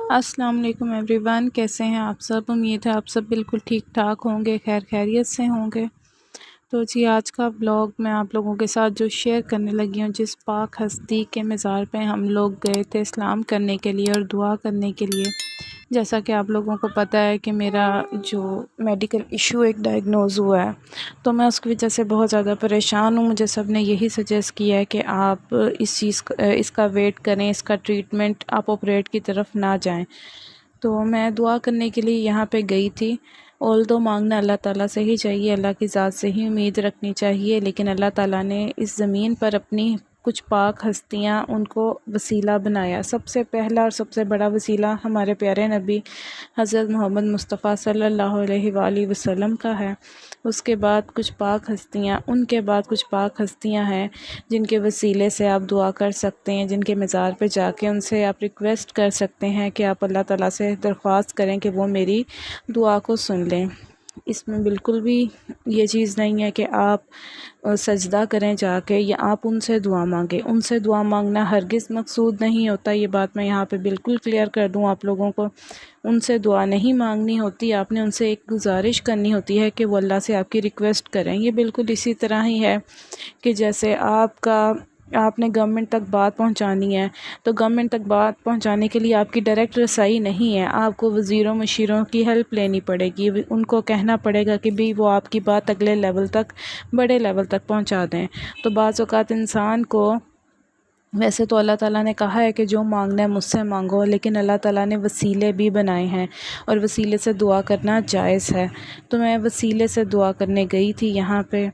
السلام علیکم every one, کیسے ہیں آپ سب؟ امید ہے آپ سب بالکل ٹھیک ٹھاک ہوں گے، خیر خیریت سے ہوں گے۔ تو جی آج کا بلاگ میں آپ لوگوں کے ساتھ جو شیئر کرنے لگی ہوں، جس پاک ہستی کے مزار پہ ہم لوگ گئے تھے سلام کرنے کے لیے اور دعا کرنے کے لیے۔ جیسا کہ آپ لوگوں کو پتہ ہے کہ میرا جو میڈیکل ایشو ایک ڈائگنوز ہوا ہے، تو میں اس کی وجہ سے بہت زیادہ پریشان ہوں۔ مجھے سب نے یہی سجیسٹ کیا ہے کہ آپ اس کا ویٹ کریں، اس کا ٹریٹمنٹ، آپ آپریٹ کی طرف نہ جائیں۔ تو میں دعا کرنے کے لیے یہاں پہ گئی تھی۔ تو مانگنا اللہ تعالیٰ سے ہی چاہیے، اللہ کی ذات سے ہی امید رکھنی چاہیے، لیکن اللہ تعالیٰ نے اس زمین پر اپنی کچھ پاک ہستیاں، ان کو وسیلہ بنایا۔ سب سے پہلا اور سب سے بڑا وسیلہ ہمارے پیارے نبی حضرت محمد مصطفیٰ صلی اللہ علیہ وآلہ وسلم کا ہے۔ اس کے بعد کچھ پاک ہستیاں، ان کے بعد کچھ پاک ہستیاں ہیں جن کے وسیلے سے آپ دعا کر سکتے ہیں، جن کے مزار پہ جا کے ان سے آپ ریکویسٹ کر سکتے ہیں کہ آپ اللہ تعالیٰ سے درخواست کریں کہ وہ میری دعا کو سن لیں۔ اس میں بالکل بھی یہ چیز نہیں ہے کہ آپ سجدہ کریں جا کے یا آپ ان سے دعا مانگیں۔ ان سے دعا مانگنا ہرگز مقصود نہیں ہوتا، یہ بات میں یہاں پہ بالکل کلیئر کر دوں آپ لوگوں کو۔ ان سے دعا نہیں مانگنی ہوتی، آپ نے ان سے ایک گزارش کرنی ہوتی ہے کہ وہ اللہ سے آپ کی ریکویسٹ کریں۔ یہ بالکل اسی طرح ہی ہے کہ جیسے آپ نے گورنمنٹ تک بات پہنچانی ہے، تو گورنمنٹ تک بات پہنچانے کے لیے آپ کی ڈائریکٹ رسائی نہیں ہے، آپ کو وزیروں مشیروں کی ہیلپ لینی پڑے گی۔ ان کو کہنا پڑے گا کہ بھی وہ آپ کی بات اگلے لیول تک، بڑے لیول تک پہنچا دیں۔ تو بعض اوقات انسان کو، ویسے تو اللہ تعالیٰ نے کہا ہے کہ جو مانگنا ہے مجھ سے مانگو، لیکن اللہ تعالیٰ نے وسیلے بھی بنائے ہیں اور وسیلے سے دعا کرنا جائز ہے۔ تو میں وسیلے سے دعا کرنے گئی تھی۔ یہاں پہ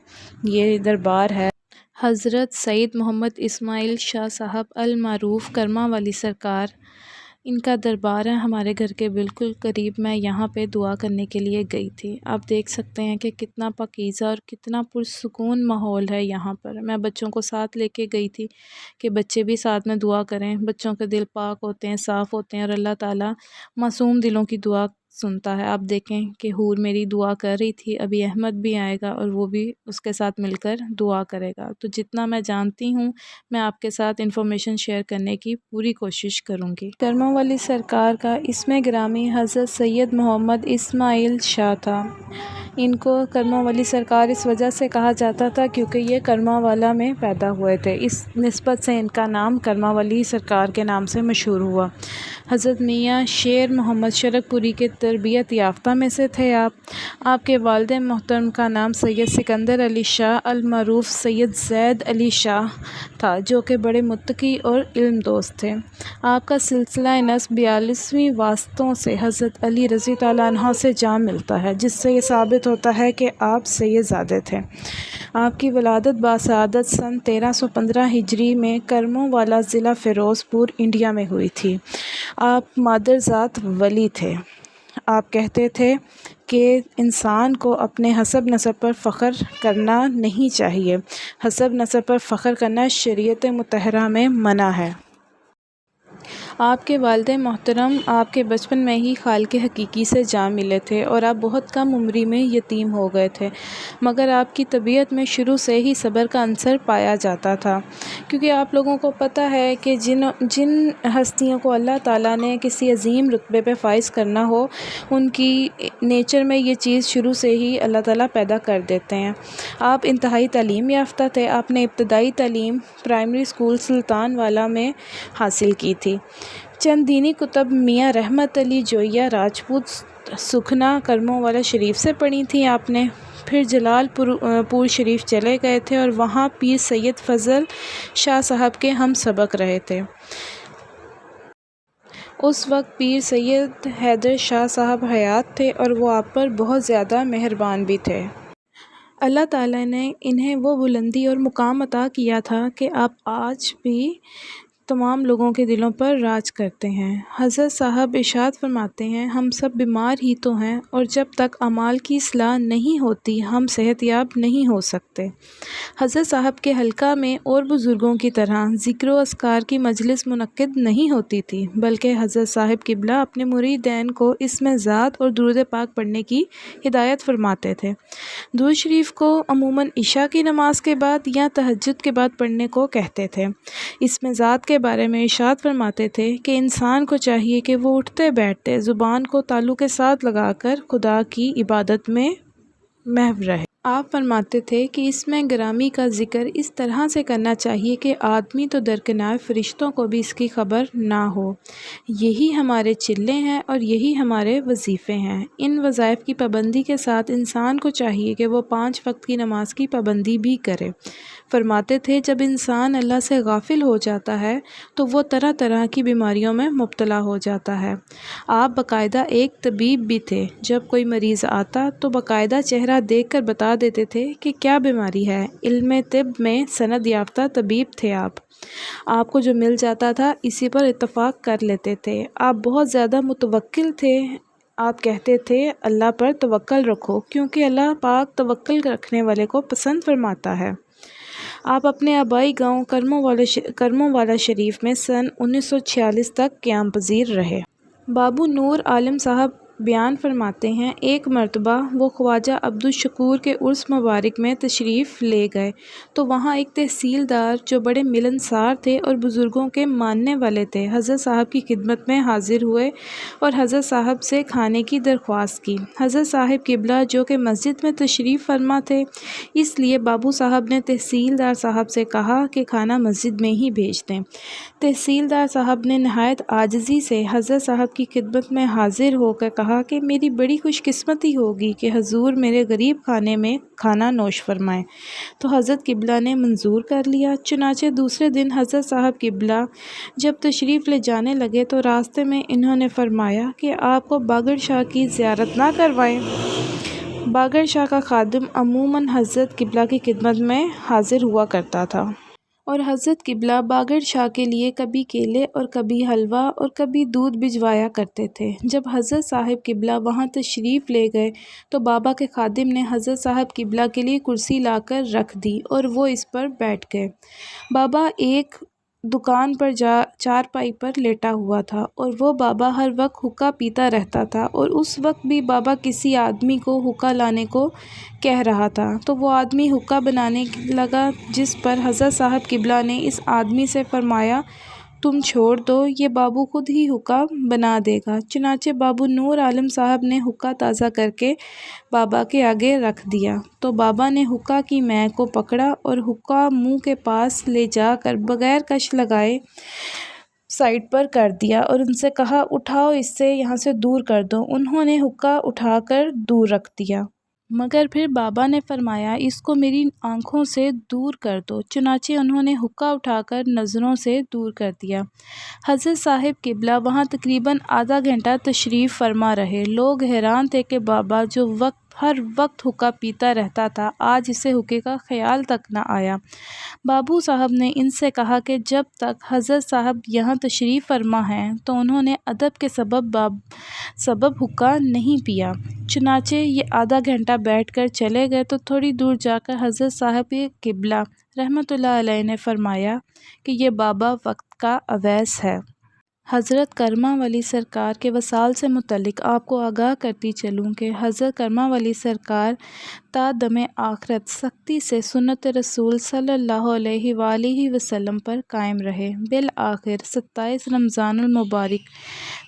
یہ دربار ہے حضرت سید محمد اسماعیل شاہ صاحب المعروف کرما والی سرکار، ان کا دربار ہے ہمارے گھر کے بالکل قریب۔ میں یہاں پہ دعا کرنے کے لیے گئی تھی۔ آپ دیکھ سکتے ہیں کہ کتنا پاکیزہ اور کتنا پرسکون ماحول ہے یہاں پر۔ میں بچوں کو ساتھ لے کے گئی تھی کہ بچے بھی ساتھ میں دعا کریں۔ بچوں کے دل پاک ہوتے ہیں، صاف ہوتے ہیں، اور اللہ تعالیٰ معصوم دلوں کی دعا سنتا ہے۔ آپ دیکھیں کہ حور میری دعا کر رہی تھی، ابھی احمد بھی آئے گا اور وہ بھی اس کے ساتھ مل کر دعا کرے گا۔ تو جتنا میں جانتی ہوں میں آپ کے ساتھ انفارمیشن شیئر کرنے کی پوری کوشش کروں گی۔ کرما والی سرکار کا اسم گرامی حضرت سید محمد اسماعیل شاہ تھا۔ ان کو کرما والی سرکار اس وجہ سے کہا جاتا تھا کیونکہ یہ کرما والا میں پیدا ہوئے تھے، اس نسبت سے ان کا نام کرما والی سرکار کے نام سے مشہور ہوا۔ حضرت میاں شیر محمد شرک پوری کے تربیت یافتہ میں سے تھے آپ کے والد محترم کا نام سید سکندر علی شاہ المعروف سید زید علی شاہ تھا، جو کہ بڑے متقی اور علم دوست تھے۔ آپ کا سلسلہ نسب 42ویں واسطوں سے حضرت علی رضی اللہ عنہ سے جا ملتا ہے، جس سے یہ ثابت ہوتا ہے کہ آپ سید زادے تھے۔ آپ کی ولادت باسعادت سن 1315 ہجری میں کرمو والا ضلع فیروز پور انڈیا میں ہوئی تھی۔ آپ مادرزاد ولی تھے۔ آپ کہتے تھے کہ انسان کو اپنے حسب نسب پر فخر کرنا نہیں چاہیے، حسب نسب پر فخر کرنا شریعت مطہرہ میں منع ہے۔ آپ کے والد محترم آپ کے بچپن میں ہی خالق حقیقی سے جا ملے تھے اور آپ بہت کم عمری میں یتیم ہو گئے تھے، مگر آپ کی طبیعت میں شروع سے ہی صبر کا عنصر پایا جاتا تھا، کیونکہ آپ لوگوں کو پتہ ہے کہ جن ہستیوں کو اللہ تعالیٰ نے کسی عظیم رتبے پہ فائز کرنا ہو، ان کی نیچر میں یہ چیز شروع سے ہی اللہ تعالیٰ پیدا کر دیتے ہیں۔ آپ انتہائی تعلیم یافتہ تھے۔ آپ نے ابتدائی تعلیم پرائمری اسکول سلطان والا میں حاصل کی تھی۔ چند دینی کتب میاں رحمت علی جویہ راجپوت سکھنا کرمو والا شریف سے پڑھی تھیں آپ نے۔ پھر جلال پور شریف چلے گئے تھے اور وہاں پیر سید فضل شاہ صاحب کے ہم سبق رہے تھے۔ اس وقت پیر سید حیدر شاہ صاحب حیات تھے اور وہ آپ پر بہت زیادہ مہربان بھی تھے۔ اللہ تعالیٰ نے انہیں وہ بلندی اور مقام عطا کیا تھا کہ آپ آج بھی تمام لوگوں کے دلوں پر راج کرتے ہیں۔ حضرت صاحب ارشاد فرماتے ہیں، ہم سب بیمار ہی تو ہیں، اور جب تک اعمال کی اصلاح نہیں ہوتی ہم صحت یاب نہیں ہو سکتے۔ حضرت صاحب کے حلقہ میں اور بزرگوں کی طرح ذکر و اذکار کی مجلس منعقد نہیں ہوتی تھی، بلکہ حضرت صاحب قبلہ اپنے مریدین کو اس میں ذات اور درود پاک پڑھنے کی ہدایت فرماتے تھے۔ درود شریف کو عموماً عشاء کی نماز کے بعد یا تہجد کے بعد پڑھنے کو کہتے تھے۔ اس میں ذات کے بارے میں ارشاد فرماتے تھے کہ انسان کو چاہیے کہ وہ اٹھتے بیٹھتے زبان کو تالو کے ساتھ لگا کر خدا کی عبادت میں محو رہے۔ آپ فرماتے تھے کہ اس میں گرامی کا ذکر اس طرح سے کرنا چاہیے کہ آدمی تو درکنار فرشتوں کو بھی اس کی خبر نہ ہو۔ یہی ہمارے چلے ہیں اور یہی ہمارے وظیفے ہیں۔ ان وظائف کی پابندی کے ساتھ انسان کو چاہیے کہ وہ 5 وقت کی نماز کی پابندی بھی کرے۔ فرماتے تھے جب انسان اللہ سے غافل ہو جاتا ہے تو وہ طرح طرح کی بیماریوں میں مبتلا ہو جاتا ہے۔ آپ باقاعدہ ایک طبیب بھی تھے۔ جب کوئی مریض آتا تو باقاعدہ چہرہ دیکھ کر بتا دیتے تھے کہ کیا بیماری ہے۔ علم طب میں سند یافتہ طبیب تھے آپ کو جو مل جاتا تھا اسی پر اتفاق کر لیتے تھے۔ آپ بہت زیادہ متوکل تھے۔ آپ کہتے تھے اللہ پر توکل رکھو کیونکہ اللہ پاک توکل رکھنے والے کو پسند فرماتا ہے۔ آپ اپنے آبائی گاؤں کرموں والا شریف میں سن 1946 تک قیام پذیر رہے۔ بابو نور عالم صاحب بیان فرماتے ہیں ایک مرتبہ وہ خواجہ عبدالشکور کے عرس مبارک میں تشریف لے گئے تو وہاں ایک تحصیلدار جو بڑے ملنسار تھے اور بزرگوں کے ماننے والے تھے حضرت صاحب کی خدمت میں حاضر ہوئے اور حضرت صاحب سے کھانے کی درخواست کی۔ حضرت صاحب قبلہ جو کہ مسجد میں تشریف فرما تھے اس لیے بابو صاحب نے تحصیلدار صاحب سے کہا کہ کھانا مسجد میں ہی بھیج دیں۔ تحصیلدار صاحب نے نہایت عاجزی سے حضرت صاحب کی خدمت میں حاضر ہو کر کہا کہ میری بڑی خوش قسمتی ہوگی کہ حضور میرے غریب خانے میں کھانا نوش فرمائیں۔ تو حضرت قبلہ نے منظور کر لیا۔ چنانچہ دوسرے دن حضرت صاحب قبلہ جب تشریف لے جانے لگے تو راستے میں انہوں نے فرمایا کہ آپ کو باگڑ شاہ کی زیارت نہ کروائیں۔ باگڑ شاہ کا خادم عموماً حضرت قبلہ کی خدمت میں حاضر ہوا کرتا تھا اور حضرت قبلہ باگڑ شاہ کے لیے کبھی کیلے اور کبھی حلوہ اور کبھی دودھ بھجوایا کرتے تھے۔ جب حضرت صاحب قبلہ وہاں تشریف لے گئے تو بابا کے خادم نے حضرت صاحب قبلہ کے لیے کرسی لا کر رکھ دی اور وہ اس پر بیٹھ گئے۔ بابا ایک دکان پر چارپائی پر لیٹا ہوا تھا اور وہ بابا ہر وقت حقہ پیتا رہتا تھا اور اس وقت بھی بابا کسی آدمی کو حقہ لانے کو کہہ رہا تھا تو وہ آدمی حقہ بنانے لگا جس پر حضرت صاحب قبلہ نے اس آدمی سے فرمایا تم چھوڑ دو یہ بابو خود ہی حقہ بنا دے گا۔ چنانچہ بابو نور عالم صاحب نے حقہ تازہ کر کے بابا کے آگے رکھ دیا تو بابا نے حقہ کی مہک کو پکڑا اور حقہ منہ کے پاس لے جا کر بغیر کش لگائے سائڈ پر کر دیا اور ان سے کہا اٹھاؤ اسے یہاں سے دور کر دو۔ انہوں نے حقہ اٹھا کر دور رکھ دیا مگر پھر بابا نے فرمایا اس کو میری آنکھوں سے دور کر دو۔ چنانچہ انہوں نے حقہ اٹھا کر نظروں سے دور کر دیا۔ حضرت صاحب قبلہ وہاں تقریباً آدھا گھنٹہ تشریف فرما رہے۔ لوگ حیران تھے کہ بابا جو ہر وقت حقہ پیتا رہتا تھا آج اسے حقے کا خیال تک نہ آیا۔ بابو صاحب نے ان سے کہا کہ جب تک حضرت صاحب یہاں تشریف فرما ہیں تو انہوں نے ادب کے سبب حقہ نہیں پیا۔ چنانچہ یہ آدھا گھنٹہ بیٹھ کر چلے گئے تو تھوڑی دور جا کر حضرت صاحب قبلہ رحمۃ اللہ علیہ نے فرمایا کہ یہ بابا وقت کا اویس ہے۔ حضرت کرمہ والی سرکار کے وصال سے متعلق آپ کو آگاہ کرتی چلوں کہ حضرت کرمہ والی سرکار تا دم آخرت سختی سے سنت رسول صلی اللہ علیہ وآلہ وسلم پر قائم رہے۔ بالآخر 27 رمضان المبارک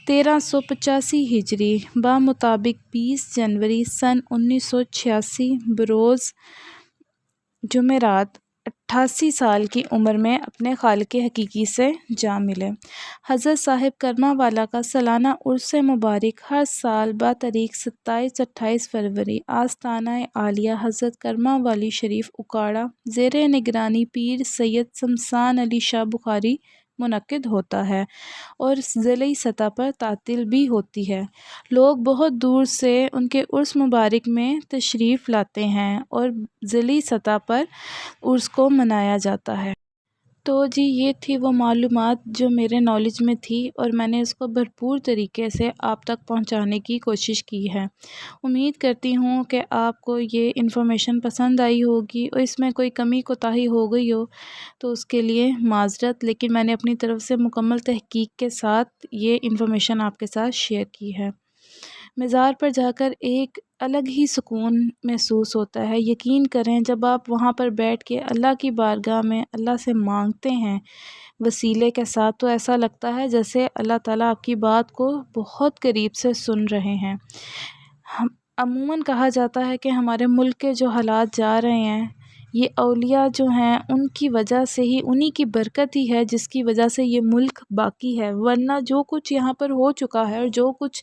1385 ہجری بمطابق 20 جنوری سن 1986 بروز جمعرات 88 سال کی عمر میں اپنے خالق حقیقی سے جا ملے۔ حضرت صاحب کرمہ والا کا سالانہ عرس مبارک ہر سال بتاریخ 27-28 فروری آستانہ عالیہ حضرت کرمہ والی شریف اکاڑہ زیر نگرانی پیر سید شمشان علی شاہ بخاری منعقد ہوتا ہے اور ضلعی سطح پر تعطیل بھی ہوتی ہے۔ لوگ بہت دور سے ان کے عرس مبارک میں تشریف لاتے ہیں اور ضلعی سطح پر عرس کو منایا جاتا ہے۔ تو جی یہ تھی وہ معلومات جو میرے نالج میں تھی اور میں نے اس کو بھرپور طریقے سے آپ تک پہنچانے کی کوشش کی ہے۔ امید کرتی ہوں کہ آپ کو یہ انفارمیشن پسند آئی ہوگی اور اس میں کوئی کمی کوتاہی ہو گئی ہو تو اس کے لیے معذرت، لیکن میں نے اپنی طرف سے مکمل تحقیق کے ساتھ یہ انفارمیشن آپ کے ساتھ شیئر کی ہے۔ مزار پر جا کر ایک الگ ہی سکون محسوس ہوتا ہے۔ یقین کریں جب آپ وہاں پر بیٹھ کے اللہ کی بارگاہ میں اللہ سے مانگتے ہیں وسیلے کے ساتھ، تو ایسا لگتا ہے جیسے اللہ تعالیٰ آپ کی بات کو بہت قریب سے سن رہے ہیں۔ ہم عموماً کہا جاتا ہے کہ ہمارے ملک کے جو حالات جا رہے ہیں، یہ اولیاء جو ہیں ان کی وجہ سے ہی، انہی کی برکت ہی ہے جس کی وجہ سے یہ ملک باقی ہے، ورنہ جو کچھ یہاں پر ہو چکا ہے اور جو کچھ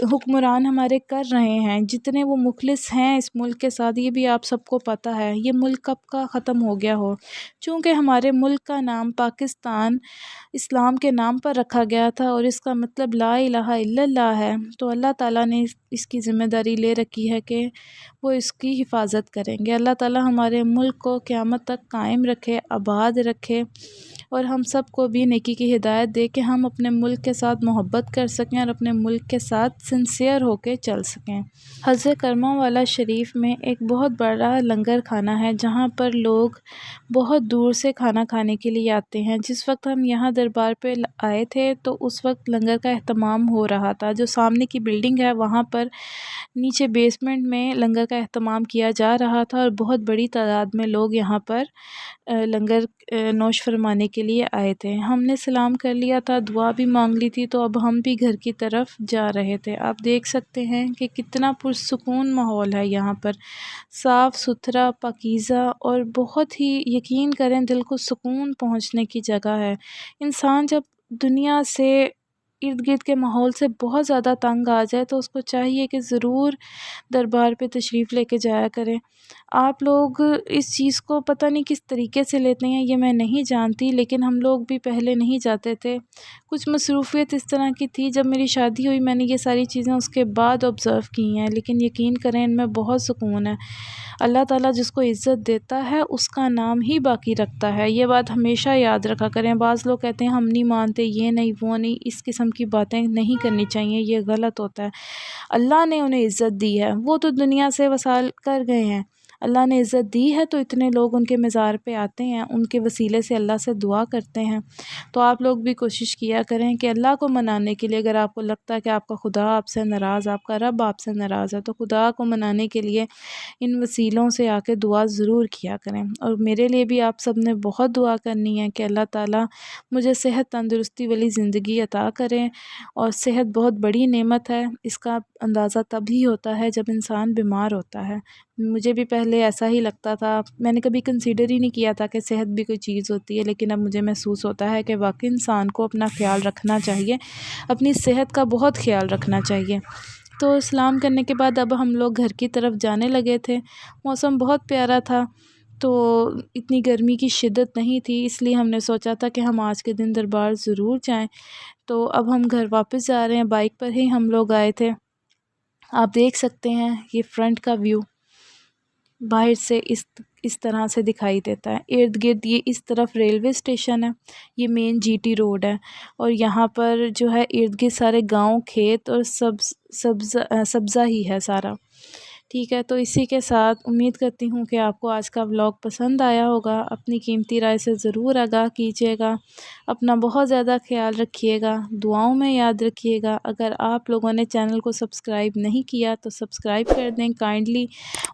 حکمران ہمارے کر رہے ہیں، جتنے وہ مخلص ہیں اس ملک کے ساتھ، یہ بھی آپ سب کو پتہ ہے، یہ ملک کب کا ختم ہو گیا ہو۔ چونکہ ہمارے ملک کا نام پاکستان اسلام کے نام پر رکھا گیا تھا اور اس کا مطلب لا الہ الا اللہ ہے، تو اللہ تعالیٰ نے اس کی ذمہ داری لے رکھی ہے کہ وہ اس کی حفاظت کریں گے۔ اللہ تعالیٰ ہمارے ملک کو قیامت تک قائم رکھے، آباد رکھے، اور ہم سب کو بھی نیکی کی ہدایت دے کہ ہم اپنے ملک کے ساتھ محبت کر سکیں اور اپنے ملک کے ساتھ سنسیئر ہو کے چل سکیں۔ حضرت کرما والا شریف میں ایک بہت بڑا لنگر خانہ ہے جہاں پر لوگ بہت دور سے کھانا کھانے کے لیے آتے ہیں۔ جس وقت ہم یہاں دربار پہ آئے تھے تو اس وقت لنگر کا اہتمام ہو رہا تھا۔ جو سامنے کی بلڈنگ ہے وہاں پر نیچے بیسمنٹ میں لنگر کا اہتمام کیا جا رہا تھا اور بہت بڑی تعداد میں لوگ یہاں پر لنگر نوش فرمانے کے لیے آئے تھے۔ ہم نے سلام کر لیا تھا، دعا بھی مانگ لی تھی، تو اب ہم بھی گھر کی طرف جا رہے تھے۔ آپ دیکھ سکتے ہیں کہ کتنا پرسکون ماحول ہے یہاں پر، صاف ستھرا، پاکیزہ، اور بہت ہی یقین کریں دل کو سکون پہنچنے کی جگہ ہے۔ انسان جب دنیا سے، ارد گرد کے ماحول سے بہت زیادہ تنگ آ جائے تو اس کو چاہیے کہ ضرور دربار پہ تشریف لے کے جایا کرے۔ آپ لوگ اس چیز کو پتہ نہیں کس طریقے سے لیتے ہیں، یہ میں نہیں جانتی، لیکن ہم لوگ بھی پہلے نہیں جاتے تھے۔ کچھ مصروفیت اس طرح کی تھی، جب میری شادی ہوئی میں نے یہ ساری چیزیں اس کے بعد آبزرو کی ہیں، لیکن یقین کریں ان میں بہت سکون ہے۔ اللہ تعالیٰ جس کو عزت دیتا ہے اس کا نام ہی باقی رکھتا ہے، یہ بات ہمیشہ یاد رکھا کریں۔ بعض لوگ کہتے ہیں ہم نہیں مانتے، یہ نہیں وہ نہیں، اس قسم کی باتیں نہیں کرنی چاہیے، یہ غلط ہوتا ہے۔ اللہ نے انہیں عزت دی ہے، وہ تو دنیا سے وصال کر گئے ہیں، اللہ نے عزت دی ہے تو اتنے لوگ ان کے مزار پہ آتے ہیں، ان کے وسیلے سے اللہ سے دعا کرتے ہیں۔ تو آپ لوگ بھی کوشش کیا کریں کہ اللہ کو منانے کے لیے، اگر آپ کو لگتا ہے کہ آپ کا خدا آپ سے ناراض، آپ کا رب آپ سے ناراض ہے، تو خدا کو منانے کے لیے ان وسیلوں سے آ کے دعا ضرور کیا کریں۔ اور میرے لیے بھی آپ سب نے بہت دعا کرنی ہے کہ اللہ تعالیٰ مجھے صحت تندرستی والی زندگی عطا کریں، اور صحت بہت بڑی نعمت ہے، اس کا اندازہ تبھی ہوتا ہے جب انسان بیمار ہوتا ہے۔ مجھے بھی پہلے ایسا ہی لگتا تھا، میں نے کبھی کنسیڈر ہی نہیں کیا تھا کہ صحت بھی کوئی چیز ہوتی ہے، لیکن اب مجھے محسوس ہوتا ہے کہ واقعی انسان کو اپنا خیال رکھنا چاہیے، اپنی صحت کا بہت خیال رکھنا چاہیے۔ تو سلام کرنے کے بعد اب ہم لوگ گھر کی طرف جانے لگے تھے۔ موسم بہت پیارا تھا، تو اتنی گرمی کی شدت نہیں تھی، اس لیے ہم نے سوچا تھا کہ ہم آج کے دن دربار ضرور جائیں۔ تو اب ہم گھر واپس جا رہے ہیں، بائک پر ہی ہم لوگ آئے تھے۔ آپ دیکھ سکتے ہیں یہ فرنٹ کا ویو باہر سے اس طرح سے دکھائی دیتا ہے۔ ارد گرد یہ اس طرف ریلوے اسٹیشن ہے، یہ مین جی ٹی روڈ ہے، اور یہاں پر جو ہے ارد گرد سارے گاؤں، کھیت اور سبزہ ہی ہے سارا۔ ٹھیک ہے، تو اسی کے ساتھ امید کرتی ہوں کہ آپ کو آج کا ولاگ پسند آیا ہوگا۔ اپنی قیمتی رائے سے ضرور آگاہ کیجیے گا، اپنا بہت زیادہ خیال رکھیے گا، دعاؤں میں یاد رکھیے گا۔ اگر آپ لوگوں نے چینل کو سبسکرائب نہیں کیا تو سبسکرائب کر دیں کائنڈلی،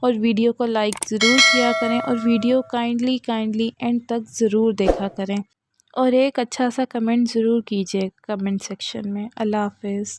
اور ویڈیو کو لائک ضرور کیا کریں، اور ویڈیو کائنڈلی اینڈ تک ضرور دیکھا کریں، اور ایک اچھا سا کمنٹ ضرور کیجیے کمنٹ سیکشن میں۔ اللہ حافظ۔